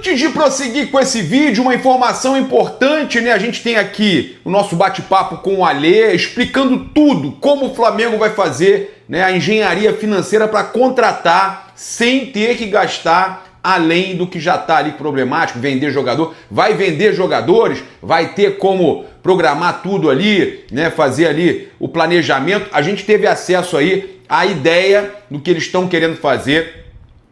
Antes de prosseguir com esse vídeo, uma informação importante, né? A gente tem aqui o nosso bate-papo com o Alê, explicando tudo, como o Flamengo vai fazer, né, a engenharia financeira para contratar sem ter que gastar além do que já está ali problemático, vender jogador. Vai vender jogadores, vai ter como programar tudo ali, né, fazer ali o planejamento. A gente teve acesso aí à ideia do que eles estão querendo fazer,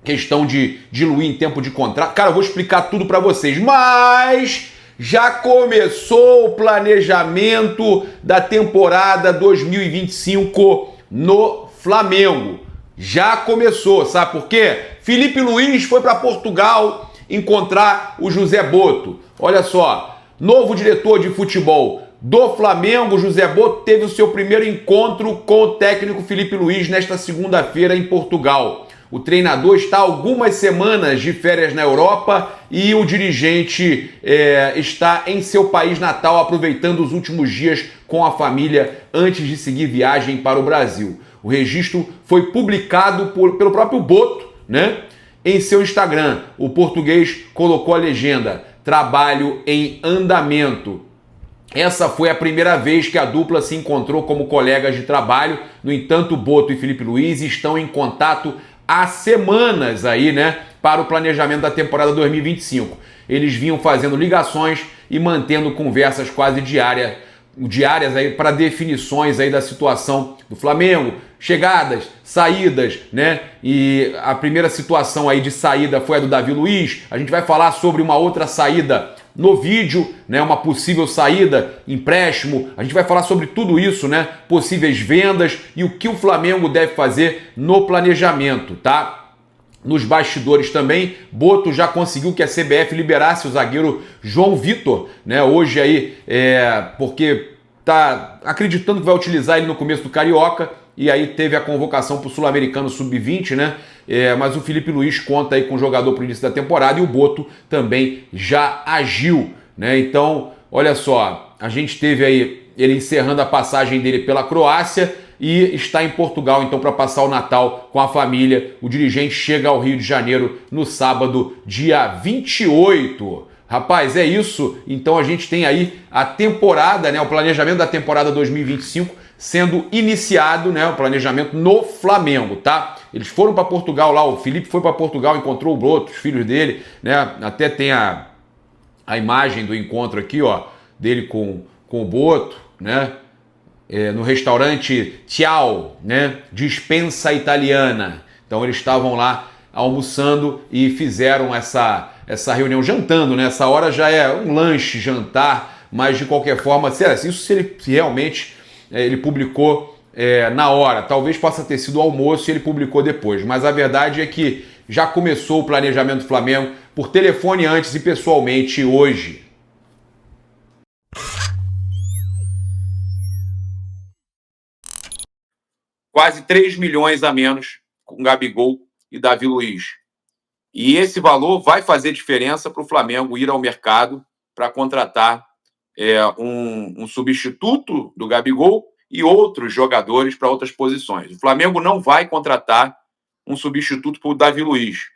questão de diluir em tempo de contrato. Cara, eu vou explicar tudo para vocês, mas já começou o planejamento da temporada 2025 no Flamengo. Já começou, sabe por quê? Felipe Luiz foi para Portugal encontrar o José Boto. Olha só, novo diretor de futebol do Flamengo, José Boto, teve o seu primeiro encontro com o técnico Felipe Luiz nesta segunda-feira em Portugal. O treinador está há algumas semanas de férias na Europa e o dirigente está em seu país natal, aproveitando os últimos dias com a família antes de seguir viagem para o Brasil. O registro foi publicado pelo próprio Boto, né, em seu Instagram. O português colocou a legenda: trabalho em andamento. Essa foi a primeira vez que a dupla se encontrou como colegas de trabalho. No entanto, Boto e Felipe Luiz estão em contato há semanas aí, né, para o planejamento da temporada 2025. Eles vinham fazendo ligações e mantendo conversas quase diárias aí para definições aí da situação do Flamengo, chegadas, saídas, né? E a primeira situação aí de saída foi a do Davi Luiz. A gente vai falar sobre uma outra saída no vídeo, né? Uma possível saída, empréstimo. A gente vai falar sobre tudo isso, né? Possíveis vendas e o que o Flamengo deve fazer no planejamento, tá? Nos bastidores também, Boto já conseguiu que a CBF liberasse o zagueiro João Vitor, né? Hoje aí, porque tá acreditando que vai utilizar ele no começo do Carioca, e aí teve a convocação para o Sul-Americano Sub-20, né? Mas o Felipe Luiz conta aí com o jogador para o início da temporada e o Boto também já agiu, né? Então, olha só, a gente teve aí ele encerrando a passagem dele pela Croácia e está em Portugal, então, para passar o Natal com a família. O dirigente chega ao Rio de Janeiro no sábado, dia 28. Rapaz, é isso. Então a gente tem aí a temporada, né, o planejamento da temporada 2025 sendo iniciado, né, o planejamento no Flamengo, tá? Eles foram para Portugal lá, o Felipe foi para Portugal, encontrou o Boto, os filhos dele, né? Até tem a imagem do encontro aqui, ó, dele com o Boto, né? No restaurante Tchau, né? Dispensa Italiana. Então eles estavam lá almoçando e fizeram essa reunião, jantando, né? Essa hora já é um lanche, jantar, mas de qualquer forma, isso se realmente ele publicou na hora. Talvez possa ter sido o almoço e ele publicou depois, mas a verdade é que já começou o planejamento do Flamengo por telefone antes e pessoalmente hoje. Quase 3 milhões a menos com Gabigol e Davi Luiz. E esse valor vai fazer diferença para o Flamengo ir ao mercado para contratar um substituto do Gabigol e outros jogadores para outras posições. O Flamengo não vai contratar um substituto para o Davi Luiz.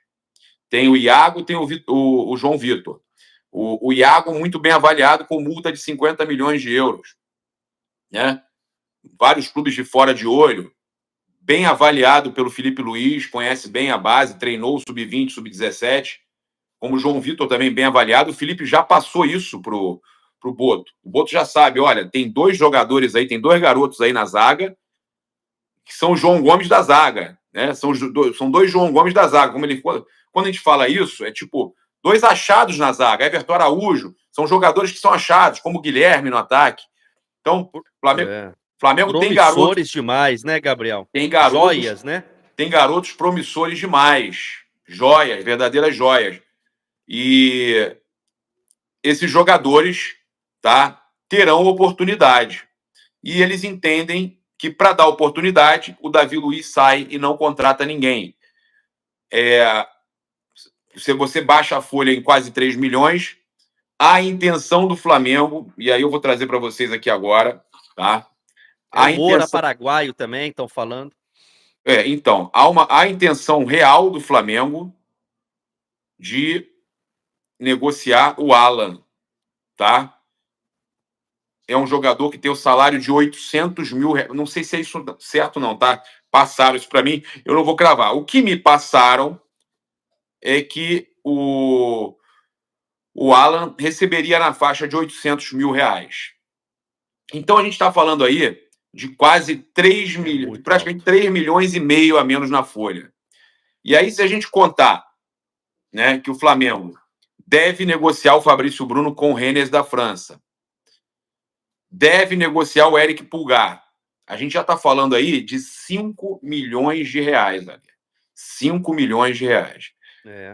Tem o Iago, tem o João Vitor. O Iago muito bem avaliado com multa de 50 milhões de euros. Né? Vários clubes de fora de olho. Bem avaliado pelo Felipe Luiz, conhece bem a base, treinou o Sub-20, Sub-17. Como o João Vitor também bem avaliado. O Felipe já passou isso pro Boto. O Boto já sabe, olha, tem 2 jogadores aí, tem 2 garotos aí na zaga, que são o João Gomes da zaga, né? São 2 João Gomes da zaga. Quando a gente fala isso, é tipo 2 achados na zaga. Everton Araújo, são jogadores que são achados, como o Guilherme no ataque. Então, Flamengo tem garotos... Promissores demais, né, Gabriel? Tem garotos, joias, né? Tem garotos promissores demais. Joias, verdadeiras joias. E esses jogadores, tá, terão oportunidade. E eles entendem que, para dar oportunidade, o Davi Luiz sai e não contrata ninguém. Se você baixa a folha em quase 3 milhões, a intenção do Flamengo, e aí eu vou trazer para vocês aqui agora, tá? O Moura paraguaio também, estão falando. Então, há a intenção real do Flamengo de negociar o Alan, tá? É um jogador que tem o salário de 800 mil reais. Não sei se é isso certo não, tá? Passaram isso para mim, eu não vou cravar. O que me passaram é que o Alan receberia na faixa de 800 mil reais. Então a gente está falando aí de quase 3 milhões, praticamente 3 milhões e meio a menos na folha. E aí, se a gente contar, né, que o Flamengo deve negociar o Fabrício Bruno com o Rennes da França, deve negociar o Eric Pulgar, a gente já está falando aí de 5 milhões de reais. 5 milhões de reais.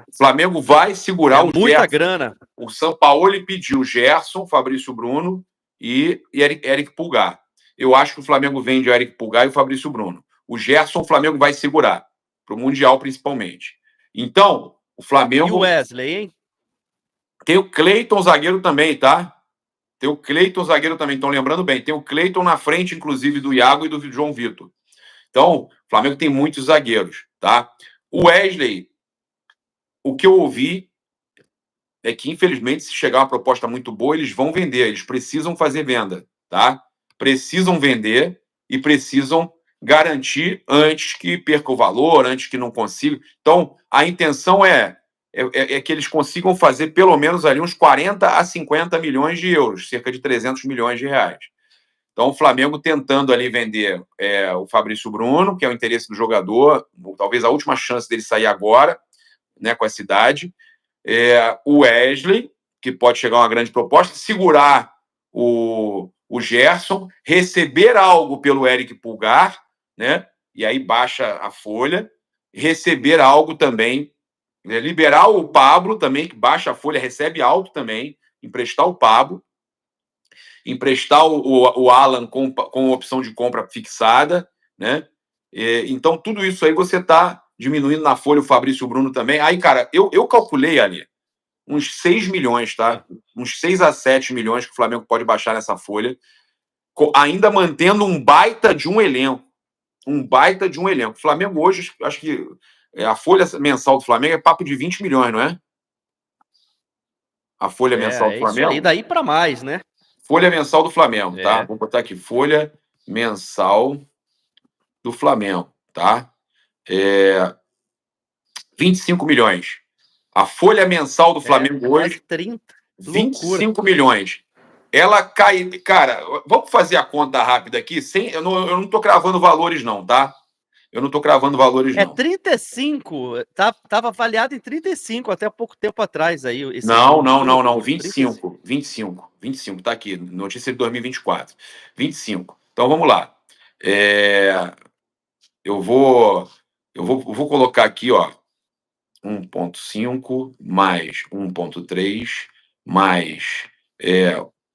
O Flamengo vai segurar o muita Gerson. Grana. O Sampaoli pediu Gerson, Fabrício Bruno e Eric Pulgar. Eu acho que o Flamengo vende o Eric Pulgar e o Fabrício Bruno. O Gerson, o Flamengo vai segurar, para o Mundial principalmente. Então, o Flamengo... E o Wesley, hein? Tem o Cleiton, zagueiro também, tá? Tem o Cleiton, zagueiro também. Estão lembrando bem. Tem o Cleiton na frente, inclusive, do Iago e do João Vitor. Então, o Flamengo tem muitos zagueiros, tá? O Wesley, o que eu ouvi é que, infelizmente, se chegar uma proposta muito boa, eles vão vender. Eles precisam fazer venda, tá? Precisam vender e precisam garantir antes que perca o valor, antes que não consiga. Então, a intenção é que eles consigam fazer pelo menos ali uns 40 a 50 milhões de euros, cerca de 300 milhões de reais. Então, o Flamengo tentando ali vender o Fabrício Bruno, que é o interesse do jogador, talvez a última chance dele sair agora, né, com essa idade. O Wesley, que pode chegar a uma grande proposta, segurar o Gerson, receber algo pelo Eric Pulgar, né? E aí baixa a folha, receber algo também, né? Liberar o Pablo também, que baixa a folha, recebe algo também, emprestar o Pablo, emprestar o Alan com opção de compra fixada, né? Então, tudo isso aí você está diminuindo na folha o Fabrício Bruno também. Aí, cara, eu calculei ali uns 6 milhões, tá? Uns 6 a 7 milhões que o Flamengo pode baixar nessa folha, ainda mantendo um baita de um elenco. Um baita de um elenco. O Flamengo hoje, acho que a folha mensal do Flamengo é papo de 20 milhões, não é? A folha mensal do Flamengo? Isso aí, daí para mais, né? Folha mensal do Flamengo, tá? Vou botar aqui, folha mensal do Flamengo, tá? 25 milhões. A folha mensal do Flamengo hoje, 30. 25 milhões. Ela cai... Cara, vamos fazer a conta rápida aqui? Eu não estou cravando valores não, tá? Eu não estou cravando valores não. 35. Tava avaliado em 35 até pouco tempo atrás aí. Não. 25. 25. Tá aqui. Notícia de 2024. 25. Então, vamos lá. Eu vou colocar aqui, ó. 1,5 mais 1,3 mais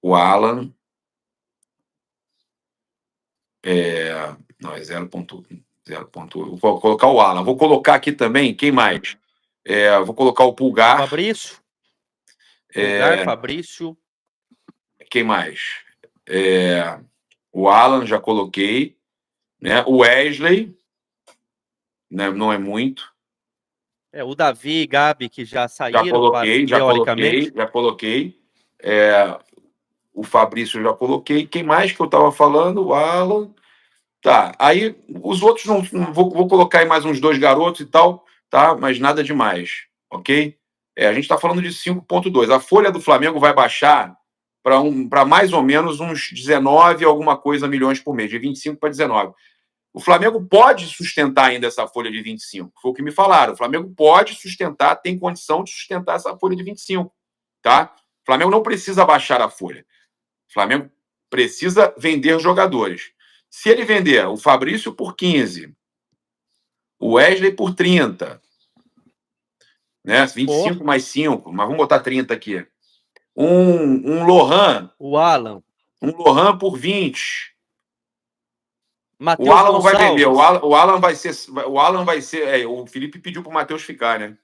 o Alan. Não, é 0,1. Vou colocar o Alan. Vou colocar aqui também, quem mais? Vou colocar o Pulgar. Fabrício. Pulgar, Fabrício. Quem mais? O Alan, já coloquei. Né? O Wesley, né? Não é muito. O Davi e Gabi, que já saíram. Já coloquei. O Fabrício já coloquei. Quem mais que eu estava falando? O Alan. Tá, aí os outros não vou colocar aí mais uns 2 garotos e tal, tá? Mas nada demais, ok? A gente está falando de 5,2. A folha do Flamengo vai baixar para mais ou menos uns 19 alguma coisa milhões por mês, de 25 para 19. O Flamengo pode sustentar ainda essa folha de 25, foi o que me falaram. O Flamengo pode sustentar, tem condição de sustentar essa folha de 25, tá? O Flamengo não precisa baixar a folha. O Flamengo precisa vender jogadores. Se ele vender o Fabrício por 15, o Wesley por 30, né? 25 mais 5, mas vamos botar 30 aqui. Um Lohan. O Alan. Um Lohan por 20. Mateus o Alan não Gonçalves. vai vender. O Alan vai ser. O Felipe pediu para o Matheus ficar, né?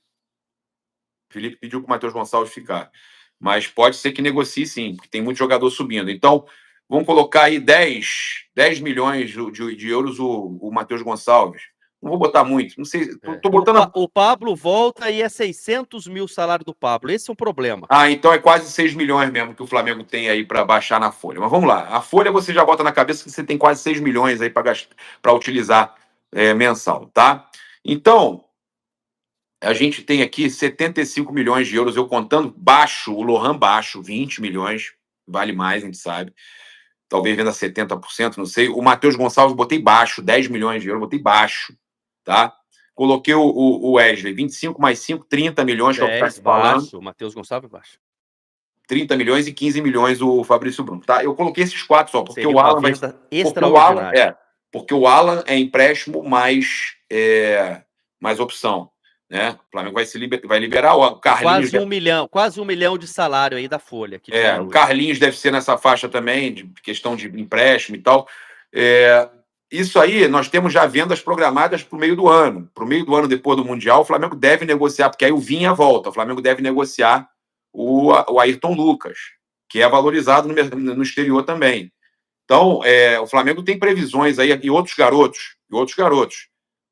O Felipe pediu para o Matheus Gonçalves ficar. Mas pode ser que negocie sim, porque tem muito jogador subindo. Então, vamos colocar aí 10 milhões de euros o Matheus Gonçalves. Não vou botar muito. Não sei. É. Tô botando. O Pablo volta e é 600 mil o salário do Pablo. Esse é um problema. Ah, então é quase 6 milhões mesmo que o Flamengo tem aí para baixar na folha. Mas vamos lá. A folha você já bota na cabeça que você tem quase 6 milhões aí para utilizar mensal, tá? Então, a gente tem aqui 75 milhões de euros, eu contando baixo, o Lohan baixo, 20 milhões, vale mais, a gente sabe. Talvez venda 70%, não sei. O Matheus Gonçalves botei baixo, 10 milhões de euros, botei baixo, tá? Coloquei o Wesley, 25 mais 5, 30 milhões, que é o que tá 10 falando. baixo, o Matheus Gonçalves baixo. 30 milhões e 15 milhões o Fabrício Bruno, tá? Eu coloquei esses 4 só, porque Seria o uma Alan venda extraordinária. porque o Alan é empréstimo mais opção, né? O Flamengo vai liberar o Carlinhos. Quase um milhão de salário aí da folha. Que O Carlinhos deve ser nessa faixa também, de questão de empréstimo e tal. Isso aí, nós temos já vendas programadas para o meio do ano. Para o meio do ano, depois do Mundial, o Flamengo deve negociar, porque aí o Vinha volta. O Flamengo deve negociar o Ayrton Lucas, que é valorizado no exterior também. Então, o Flamengo tem previsões aí, e outros garotos. O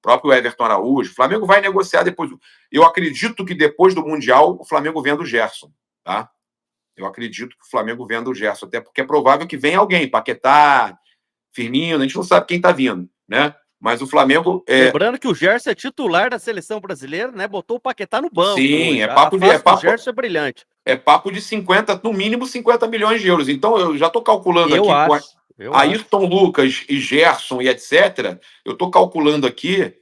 próprio Everton Araújo. O Flamengo vai negociar depois. Eu acredito que depois do Mundial, o Flamengo venda o Gerson, tá? Eu acredito que o Flamengo venda o Gerson, até porque é provável que venha alguém, Paquetá, Firmino, a gente não sabe quem está vindo, né? Mas o Flamengo... Lembrando que o Gerson é titular da seleção brasileira, né? Botou o Paquetá no banco. Sim, o Gerson é brilhante. É papo de 50, no mínimo 50 milhões de euros. Então, eu já estou calculando aqui com Ayrton Lucas e Gerson e etc. Eu estou calculando aqui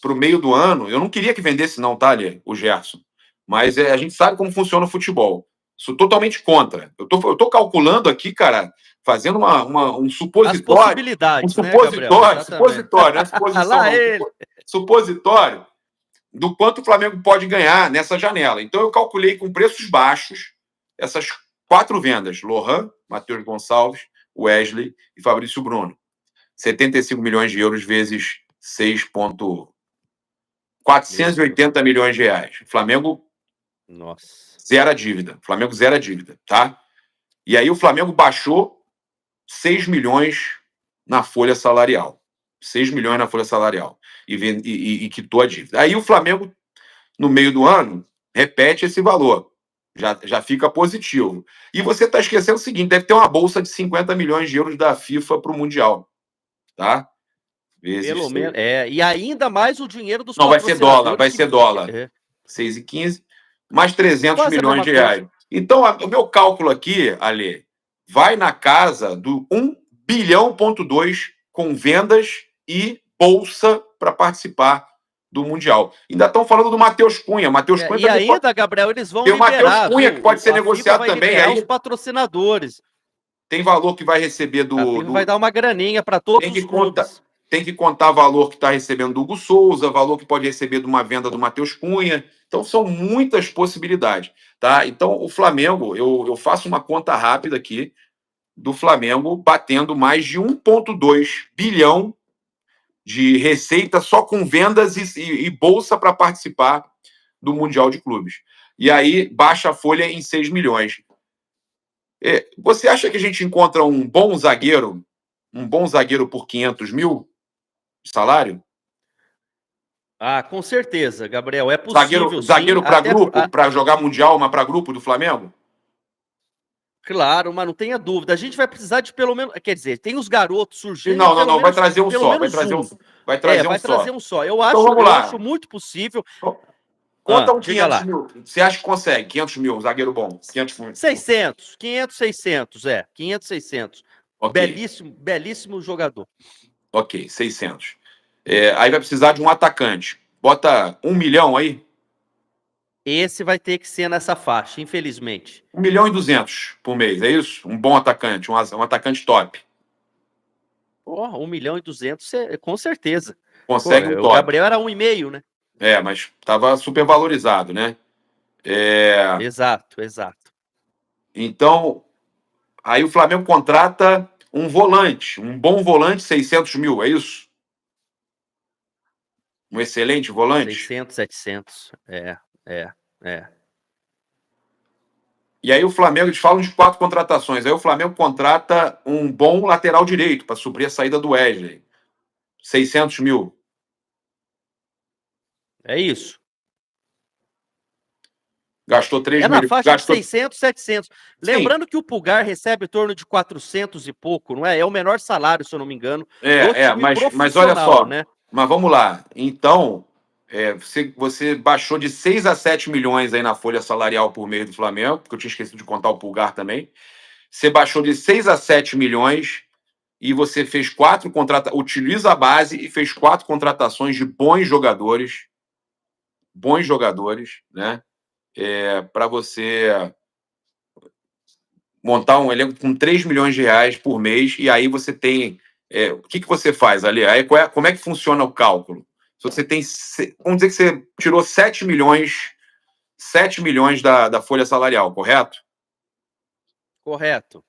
para o meio do ano. Eu não queria que vendesse, não, tá, Lê, o Gerson. Mas a gente sabe como funciona o futebol. Sou totalmente contra. Eu tô calculando aqui, cara, fazendo um supositório. As possibilidades, supositório, não é suposição, não. Supositório do quanto o Flamengo pode ganhar nessa janela. Então, eu calculei com preços baixos essas 4 vendas: Lohan, Matheus Gonçalves, Wesley e Fabrício Bruno. 75 milhões de euros vezes 480 milhões de reais. O Flamengo zera a dívida. O Flamengo zera a dívida, tá? E aí o Flamengo baixou 6 milhões na folha salarial. 6 milhões na folha salarial. E quitou a dívida. Aí o Flamengo, no meio do ano, repete esse valor. Já fica positivo. E você está esquecendo o seguinte: deve ter uma bolsa de 50 milhões de euros da FIFA para o Mundial. Tá? Pelo menos. E ainda mais o dinheiro dos patrocinadores. Vai ser dólar. 6,15, mais 300 milhões de reais. Então, o meu cálculo aqui, Ale, vai na casa do 1,2 bilhão com vendas e bolsa para participar do Mundial. Ainda estão falando do Matheus Cunha. E ainda, Gabriel, eles vão liberar. Tem o Matheus Cunha, que pode ser negociado também. Aí os patrocinadores. Tem valor que vai receber do... vai dar uma graninha para todos os clubes. Tem que contar valor que está recebendo do Hugo Souza, valor que pode receber de uma venda do Matheus Cunha. Então, são muitas possibilidades. Tá? Então, o Flamengo, eu faço uma conta rápida aqui, do Flamengo batendo mais de 1,2 bilhão de receita só com vendas e bolsa para participar do Mundial de Clubes. E aí, baixa a folha em 6 milhões. Você acha que a gente encontra um bom zagueiro por 500 mil de salário? Com certeza, Gabriel. É possível. Zagueiro para grupo, para jogar Mundial, mas para grupo do Flamengo? Claro, mas não tenha dúvida. A gente vai precisar de pelo menos... Quer dizer, tem os garotos surgindo... Não, vai trazer um só. Vai trazer um só. Eu acho muito possível... Conta 500 mil. Você acha que consegue? 500 mil, zagueiro bom. 600. 500, 600. 500, 600. Okay. Belíssimo jogador. Ok, 600. Aí vai precisar de um atacante. Bota 1 milhão aí. Esse vai ter que ser nessa faixa, infelizmente. 1 milhão e 200 por mês, é isso? Um bom atacante, um atacante top. 1 milhão e 200, com certeza. Consegue um top. O Gabriel era 1,5, né? Mas estava super valorizado, né? Exato. Então, aí o Flamengo contrata um volante, um bom volante, 600 mil, é isso? Um excelente volante? 600, 700, E aí o Flamengo, eles falam de 4 contratações, aí o Flamengo contrata um bom lateral direito para suprir a saída do Wesley. 600 mil. É isso. Gastou 3 É na milhões. faixa Gastou... de 600, 700. Lembrando que o Pulgar recebe em torno de 400 e pouco, não é? É o menor salário, se eu não me engano, do time mas olha profissional, só. né? Mas vamos lá. Então, você baixou de 6 a 7 milhões aí na folha salarial por mês do Flamengo, porque eu tinha esquecido de contar o Pulgar também. Você baixou de 6 a 7 milhões e você fez 4 contratações, utiliza a base e fez 4 contratações de bons jogadores, né? Para você montar um elenco com 3 milhões de reais por mês, e aí você tem. O que você faz ali? Aí, como é que funciona o cálculo? Se você tem. Vamos dizer que você tirou 7 milhões da folha salarial, correto? Correto.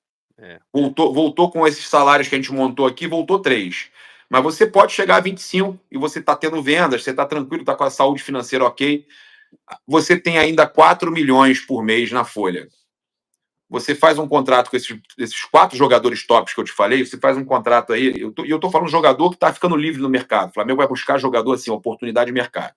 Voltou com esses salários que a gente montou aqui, voltou 3. Mas você pode chegar a 25 e você está tendo vendas, você está tranquilo, está com a saúde financeira ok. Você tem ainda 4 milhões por mês na folha. Você faz um contrato com esses 4 jogadores tops que eu te falei, você faz um contrato aí, eu tô falando jogador que está ficando livre no mercado. O Flamengo vai buscar jogador assim, oportunidade de mercado,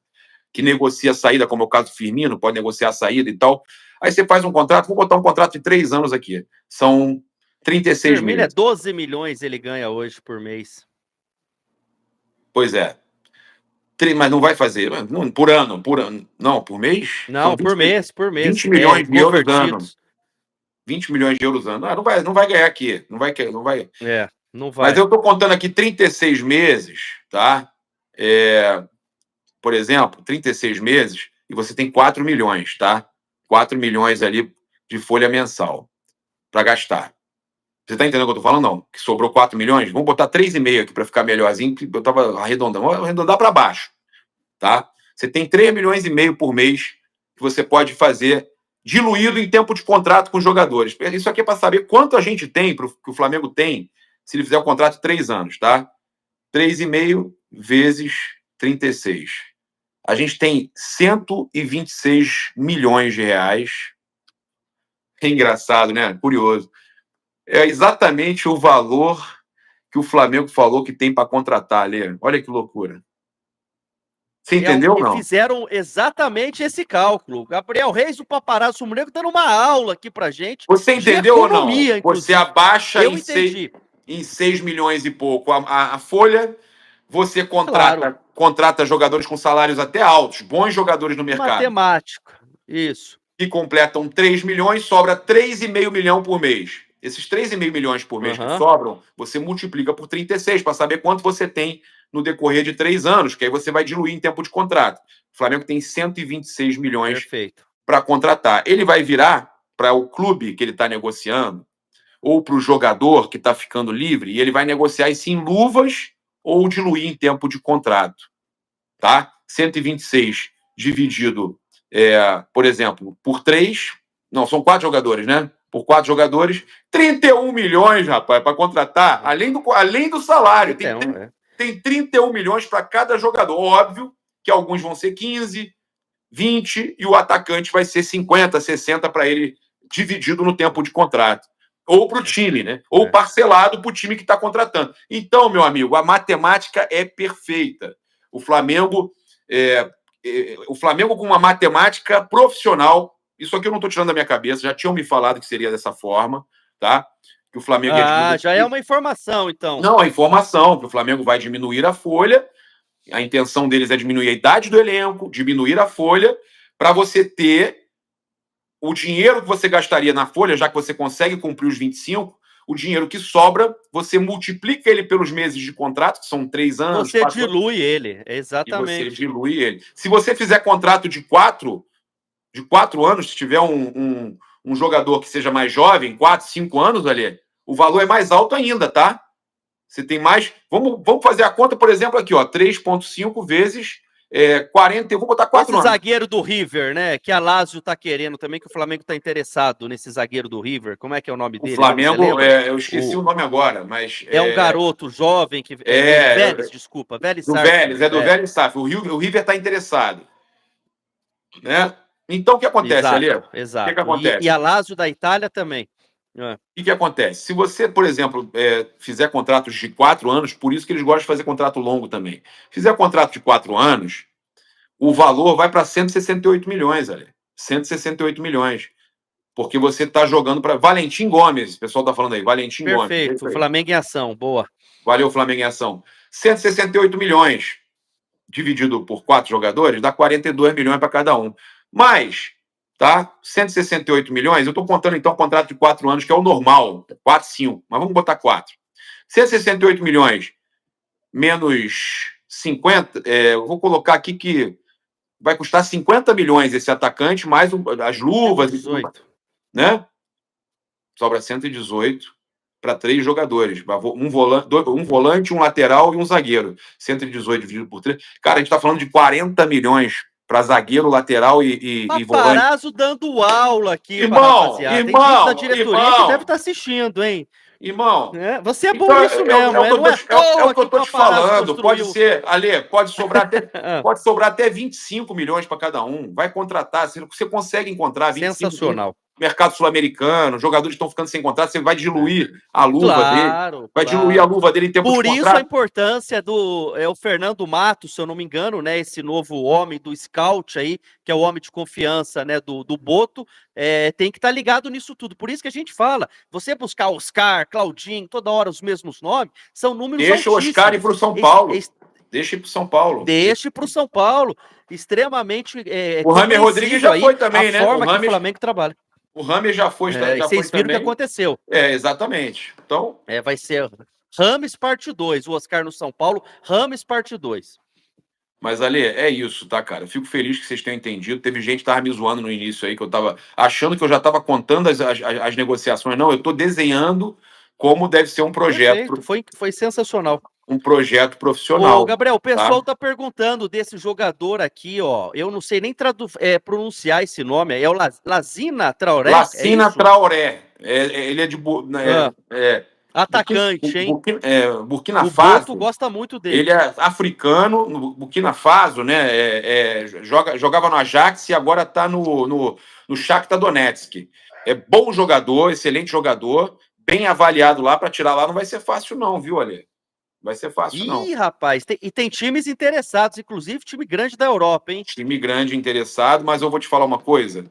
que negocia a saída, como é o caso do Firmino, pode negociar a saída e tal. Aí você faz um contrato, vou botar um contrato de 3 anos aqui. São 36 Firmino meses. 12 milhões ele ganha hoje por mês. Pois é. Mas não vai fazer. Não, por ano. Não, por mês? Não, por mês. 20 milhões de euros ano. Convertidos. 20 milhões de euros ano. Não vai ganhar aqui. Não vai. Não vai. Mas eu estou contando aqui 36 meses, tá? Por exemplo, 36 meses e você tem 4 milhões, tá? 4 milhões ali de folha mensal para gastar. Você está entendendo o que eu estou falando? Não. Que sobrou 4 milhões? Vamos botar 3,5 aqui para ficar melhorzinho, que eu estava arredondando. Vamos arredondar para baixo, tá? Você tem 3,5 milhões por mês que você pode fazer diluído em tempo de contrato com os jogadores. Isso aqui é para saber quanto a gente tem, que o Flamengo tem, se ele fizer um contrato de 3 anos, tá? 3,5 vezes 36. A gente tem 126 milhões de reais. É engraçado, né? Curioso. É exatamente o valor que o Flamengo falou que tem para contratar, Lê. Olha que loucura. Você entendeu ou não? Fizeram exatamente esse cálculo. Gabriel Reis, do Paparazzo Mulher, dando uma aula aqui pra gente. Você entendeu ou não? Inclusive. Você abaixa Eu entendi. em 6 milhões e pouco a folha, você contrata jogadores com salários até altos, bons jogadores no mercado. Matemática, isso. Que completam 3 milhões, sobra 3,5 milhões por mês. Esses 3,5 milhões por mês que sobram, você multiplica por 36 para saber quanto você tem no decorrer de 3 anos, que aí você vai diluir em tempo de contrato. O Flamengo tem 126 milhões para contratar. Ele vai virar para o clube que ele está negociando, ou para o jogador que está ficando livre, e ele vai negociar isso em luvas ou diluir em tempo de contrato. Tá? 126 dividido, por exemplo, por 3. Não, são 4 jogadores, né? Por 4 jogadores, 31 milhões, rapaz, para contratar, além do salário. Tem 31 milhões para cada jogador. Óbvio que alguns vão ser 15, 20, e o atacante vai ser 50, 60 para ele dividido no tempo de contrato. Ou para o time, né? Ou parcelado para o time que está contratando. Então, meu amigo, a matemática é perfeita. O Flamengo com uma matemática profissional, isso aqui eu não estou tirando da minha cabeça, já tinham me falado que seria dessa forma, tá? Que o Flamengo já é uma informação, então. Não, é informação, que o Flamengo vai diminuir a folha, a intenção deles é diminuir a idade do elenco, diminuir a folha, para você ter o dinheiro que você gastaria na folha, já que você consegue cumprir os 25, o dinheiro que sobra, você multiplica ele pelos meses de contrato, que são 3 anos. Você dilui ele, exatamente. E você dilui ele. Se você fizer contrato de 4 anos, se tiver um jogador que seja mais jovem, 4, 5 anos ali, o valor é mais alto ainda, tá? Você tem mais... Vamos fazer a conta, por exemplo, aqui, ó, 3,5 vezes 40, eu vou botar 4 anos. Esse zagueiro do River, né, que a Lazio tá querendo também, que o Flamengo tá interessado nesse zagueiro do River. Como é que é o nome dele? O Flamengo, eu esqueci o nome agora, mas... É um garoto jovem, que Vélez, desculpa, Vélez Sarf. Do Vélez Sarf. O River tá interessado. Né? Então, o que acontece, ali? Exato. O que acontece? E a Lazio da Itália também. O que acontece? Se você, por exemplo, fizer contratos de 4 anos, por isso que eles gostam de fazer contrato longo também. Fizer contrato de 4 anos, o valor vai para 168 milhões, ali. 168 milhões. Porque você está jogando para Valentim Gomes, o pessoal está falando aí, Valentim Gomes. Perfeito, Flamengo em ação, boa. Valeu, Flamengo em ação. 168 milhões dividido por 4 jogadores dá 42 milhões para cada um. Mas, tá? 168 milhões, eu estou contando então um contrato de 4 anos, que é o normal, 4, 5, mas vamos botar 4. 168 milhões menos 50, eu vou colocar aqui que vai custar 50 milhões esse atacante, mais as luvas, 18. Né? Sobra 118 para 3 jogadores. Um volante, um lateral e um zagueiro. 118 dividido por 3. Cara, a gente está falando de 40 milhões para zagueiro, lateral e volante. Paparazzo dando aula aqui para rapaziada. Tem gente da diretoria que deve estar assistindo, hein? Irmão, você é bom então, nisso mesmo, é o que eu tô te falando. Pode ser, Ale, pode sobrar até 25 milhões para cada um. Vai contratar, você consegue encontrar 25 Sensacional. Mercado sul-americano, jogadores estão ficando sem contrato, você vai diluir a luva dele. Vai diluir a luva dele em tempo de contrato. Por isso a importância do o Fernando Matos, se eu não me engano, né? Esse novo homem do scout aí, que é o homem de confiança, né? Do Boto, tem que estar ligado nisso tudo. Por isso que a gente fala, você buscar Oscar, Claudinho, toda hora os mesmos nomes, são números Deixa altíssimos. o Oscar ir para o São Paulo. Deixa ir para o São Paulo. Deixa para o São Paulo. Extremamente. O Rames Rodrigues já foi também, né? A forma que o Flamengo trabalha. O Rames já foi. Vocês viram o que aconteceu. Exatamente. Então. Vai ser Rames parte 2. O Oscar no São Paulo, Rames parte 2. Mas, Ale, é isso, tá, cara? Eu fico feliz que vocês tenham entendido. Teve gente que tava me zoando no início aí, que eu tava achando que eu já tava contando as negociações. Não, eu tô desenhando como deve ser um projeto. Foi sensacional. Um projeto profissional. Ô, Gabriel, o pessoal tá perguntando desse jogador aqui, ó. Eu não sei nem pronunciar esse nome. É o Lassina Traoré? Lassina Traoré. Ele é de... atacante, hein? Burkina Faso. O Boto gosta muito dele. Ele é africano, no Burkina Faso, né? Jogava no Ajax e agora tá no Shakhtar Donetsk. É bom jogador, excelente jogador, bem avaliado lá. Para tirar lá não vai ser fácil não, viu, Ale? Vai ser fácil, não. Ih, rapaz, tem times interessados, inclusive time grande da Europa, hein? Time grande interessado, mas eu vou te falar uma coisa.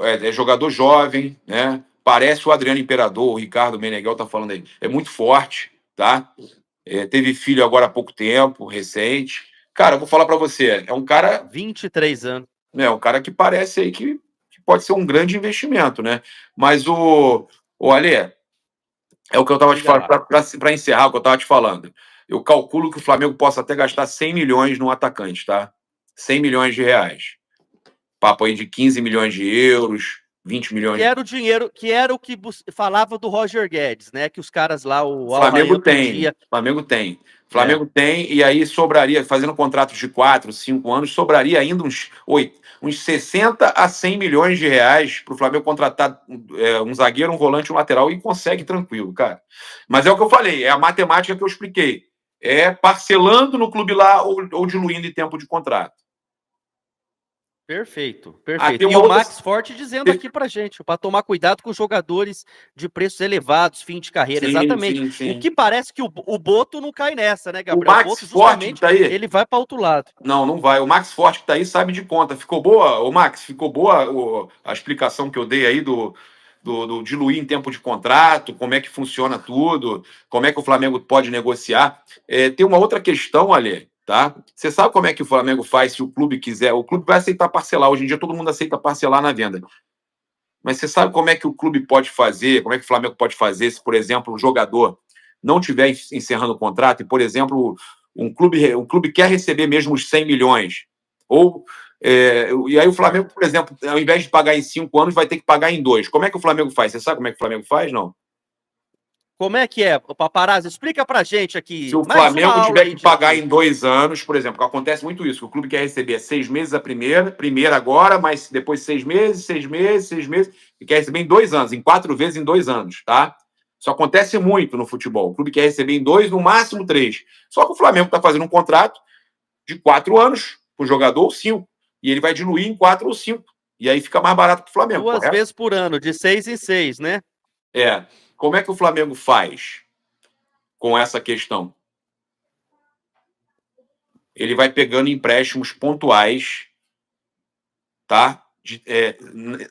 É jogador jovem, né? Parece o Adriano Imperador, o Ricardo Meneghel tá falando aí. É muito forte, tá? Teve filho agora há pouco tempo, recente. Cara, eu vou falar para você, é um cara... 23 anos. É um cara que parece aí que pode ser um grande investimento, né? Mas o Ale... É o que eu estava te falando, para encerrar o que eu estava te falando. Eu calculo que o Flamengo possa até gastar 100 milhões no atacante, tá? 100 milhões de reais. Papo aí de 15 milhões de euros, 20 milhões... Que era o dinheiro, que era o que falava do Roger Guedes, né? Que os caras lá, o Flamengo tem. Flamengo tem, e aí sobraria, fazendo contratos de 4, 5 anos, sobraria ainda uns 60 a 100 milhões de reais para o Flamengo contratar um zagueiro, um volante, um lateral, e consegue tranquilo, cara. Mas é o que eu falei, é a matemática que eu expliquei. É parcelando no clube lá ou diluindo em tempo de contrato. Perfeito. E o Max Forte dizendo aqui pra gente, para tomar cuidado com jogadores de preços elevados, fim de carreira. Sim, exatamente. Sim. O que parece que o Boto não cai nessa, né, Gabriel? O Max Forte que tá aí. Ele vai para outro lado. Não vai. O Max Forte que tá aí sabe de conta. Ficou boa, o Max? Ficou boa a explicação que eu dei aí do diluir em tempo de contrato, como é que funciona tudo, como é que o Flamengo pode negociar. Tem uma outra questão, Ale. Tá? Você sabe como é que o Flamengo faz se o clube quiser? O clube vai aceitar parcelar. Hoje em dia todo mundo aceita parcelar na venda. Mas você sabe como é que o clube pode fazer, como é que o Flamengo pode fazer se, por exemplo, um jogador não estiver encerrando o contrato e, por exemplo, um clube quer receber mesmo os 100 milhões. E aí o Flamengo, por exemplo, ao invés de pagar em 5 anos, vai ter que pagar em 2. Como é que o Flamengo faz? Você sabe como é que o Flamengo faz, não? Como é que é, Paparazzo? Explica pra gente aqui. Se o Flamengo tiver que pagar em 2 anos, por exemplo, acontece muito isso, que o clube quer receber 6 meses a primeira agora, mas depois 6 meses, 6 meses, 6 meses, e quer receber em 2 anos, em 4 vezes em 2 anos, tá? Isso acontece muito no futebol. O clube quer receber em 2, no máximo 3. Só que o Flamengo está fazendo um contrato de 4 anos para o jogador ou 5. E ele vai diluir em 4 ou 5. E aí fica mais barato para o Flamengo. 2 vezes por ano, de 6 em 6, né? Como é que o Flamengo faz com essa questão? ele vai pegando empréstimos pontuais, tá?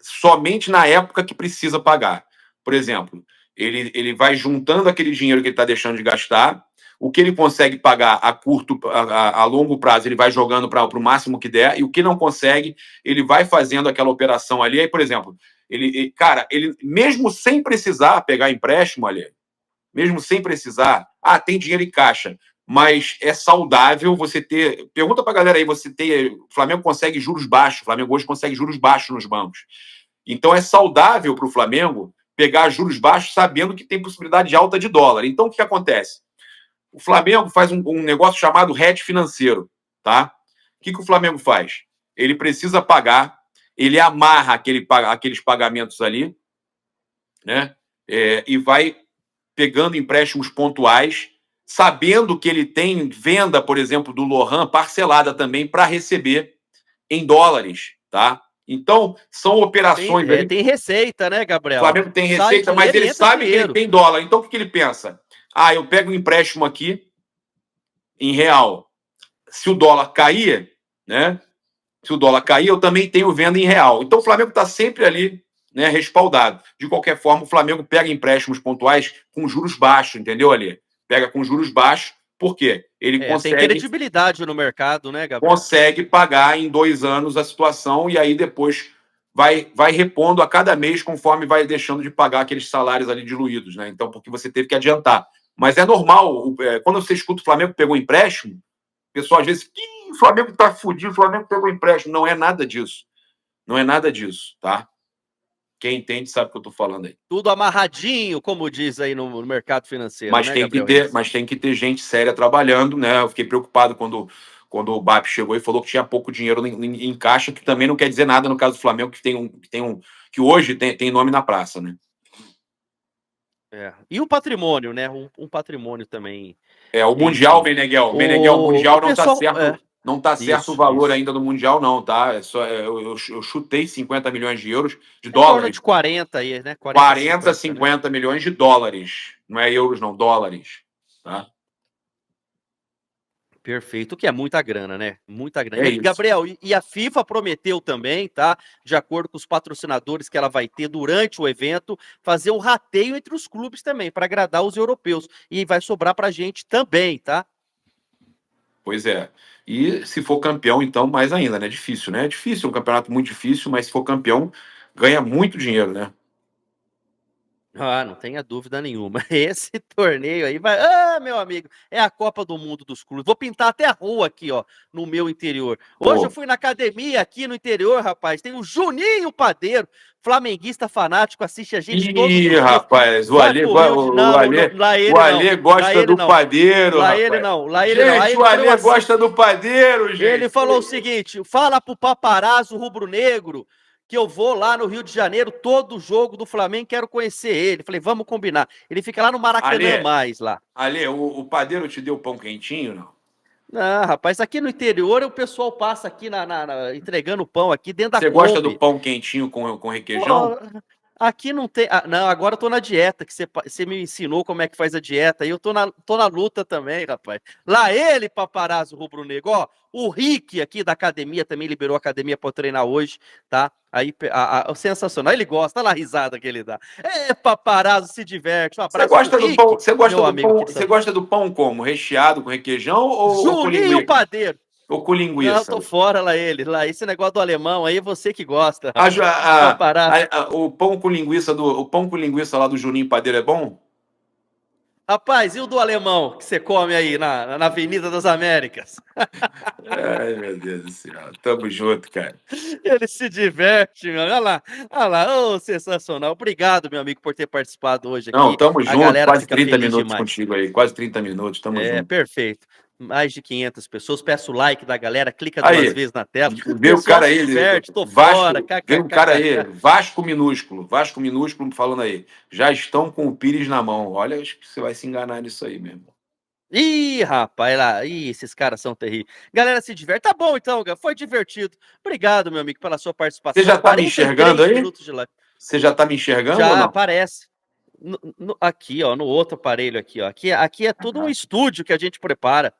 Somente na época que precisa pagar. Por exemplo, ele vai juntando aquele dinheiro que ele está deixando de gastar, o que ele consegue pagar a longo prazo, ele vai jogando para o máximo que der, e o que não consegue, ele vai fazendo aquela operação ali. Aí, por exemplo, cara, ele mesmo sem precisar pegar empréstimo ali, mesmo sem precisar, tem dinheiro em caixa, mas é saudável você ter. Pergunta pra galera aí, o Flamengo consegue juros baixos, o Flamengo hoje consegue juros baixos nos bancos. Então é saudável para o Flamengo pegar juros baixos sabendo que tem possibilidade de alta de dólar. Então o que acontece? O Flamengo faz um negócio chamado hedge financeiro, tá? O que o Flamengo faz? Ele precisa pagar, ele amarra aqueles pagamentos ali, né? E vai pegando empréstimos pontuais, sabendo que ele tem venda, por exemplo, do Lohan parcelada também para receber em dólares, tá? Então, são operações... Tem receita, né, Gabriel? O Flamengo tem receita, mas ele sabe que ele tem dólar. Então, o que ele pensa? Eu pego um empréstimo aqui em real. Se o dólar cair, né? Se o dólar cair, eu também tenho venda em real. Então, o Flamengo está sempre ali, né, respaldado. De qualquer forma, o Flamengo pega empréstimos pontuais com juros baixos, entendeu, Ali? Pega com juros baixos, por quê? Ele consegue... Tem credibilidade no mercado, né, Gabriel? Consegue pagar em 2 anos a situação e aí depois vai repondo a cada mês conforme vai deixando de pagar aqueles salários ali diluídos, né? Então, porque você teve que adiantar. Mas é normal, quando você escuta o Flamengo pegou empréstimo, o pessoal às vezes, o Flamengo tá fudido, o Flamengo pegou empréstimo. Não é nada disso. Não é nada disso, tá? Quem entende sabe o que eu tô falando aí. Tudo amarradinho, como diz aí no mercado financeiro, mas, né, tem que ter gente séria trabalhando, né? Eu fiquei preocupado quando o BAP chegou e falou que tinha pouco dinheiro em caixa, que também não quer dizer nada no caso do Flamengo, que hoje tem nome na praça, né? E o patrimônio, né? Um patrimônio também. O Mundial, Meneghel. O Mundial não pessoal, tá certo. Não tá certo isso, o valor ainda do Mundial, não, tá? Eu chutei 50 milhões de euros, de dólares. Em torno de 40 aí, né? 40, 50 milhões de dólares. Não é euros, não, dólares. Tá? Perfeito, o que é muita grana, né? Muita grana. Isso. Gabriel, e a FIFA prometeu também, tá? De acordo com os patrocinadores que ela vai ter durante o evento, fazer um rateio entre os clubes também, para agradar os europeus. E vai sobrar pra gente também, tá? Pois é. E se for campeão, então, mais ainda, né? Difícil, né? É difícil, um campeonato muito difícil, mas se for campeão, ganha muito dinheiro, né? Não tenha dúvida nenhuma. Esse torneio aí vai... meu amigo, é a Copa do Mundo dos clubes. Vou pintar até a rua aqui, ó, no meu interior. Hoje eu fui na academia aqui no interior, rapaz. Tem o Juninho Padeiro, flamenguista fanático, assiste a gente todos os dias. Rapaz, o Alê gosta do Padeiro, lá ele não. Gente, o Alê gosta do Padeiro, gente. Ele falou o seguinte, fala pro paparazzo rubro-negro que eu vou lá no Rio de Janeiro, todo jogo do Flamengo, quero conhecer ele. Falei, vamos combinar. Ele fica lá no Maracanã mais lá. Alê, o Padeiro te deu pão quentinho, não? Não, rapaz, aqui no interior o pessoal passa aqui entregando pão aqui dentro da Kombi. Você gosta do pão quentinho com requeijão? Aqui não tem... não, agora eu tô na dieta, que você me ensinou como é que faz a dieta, e eu tô na luta também, rapaz. Lá ele, paparazzo rubro-negro, ó, o Rick aqui da academia também liberou a academia pra eu treinar hoje, tá? Aí, sensacional, ele gosta, olha lá a risada que ele dá. Paparazzo, se diverte, um abraço. Você gosta do pão como? Recheado com requeijão ou com linguiça? Padeiro. Ou com linguiça? Não, eu tô fora lá ele. Lá, esse negócio do alemão aí é você que gosta. O pão com linguiça lá do Juninho Padeiro é bom? Rapaz, e o do alemão que você come aí na Avenida das Américas? Ai, meu Deus do céu. Tamo junto, cara. Ele se diverte, meu. Olha lá. Sensacional. Obrigado, meu amigo, por ter participado hoje aqui. Não, tamo junto. Quase 30 minutos demais contigo aí. Quase 30 minutos. Tamo junto. Perfeito. Mais de 500 pessoas. Peço o like da galera. Clica 2 vezes na tela. Vê o cara aí. Tô fora. Vê o cara aí. Vasco minúsculo falando aí. Já estão com o Pires na mão. Olha, acho que você vai se enganar nisso aí mesmo. Ih, rapaz, esses caras são terríveis. Galera, se diverte. Tá bom, então, foi divertido. Obrigado, meu amigo, pela sua participação. Você já tá me enxergando aí? Você já tá me enxergando ou não? Já aparece. Aqui, ó, no outro aparelho aqui, ó. Aqui é tudo um estúdio que a gente prepara.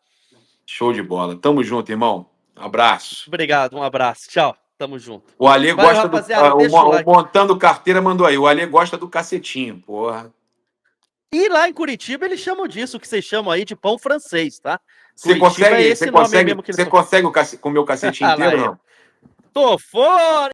Show de bola. Tamo junto, irmão. Abraço. Obrigado, um abraço. Tchau. Tamo junto. O Alê Vai, gosta rapaziada, do. deixa o like. Montando carteira mandou aí. O Alê gosta do cacetinho, porra. E lá em Curitiba eles chamam disso, que vocês chamam aí de pão francês, tá? Você Curitiba é consegue, esse nome mesmo que eles você consegue comer o cacete Ah, lá inteiro, ele. não? Tô fora!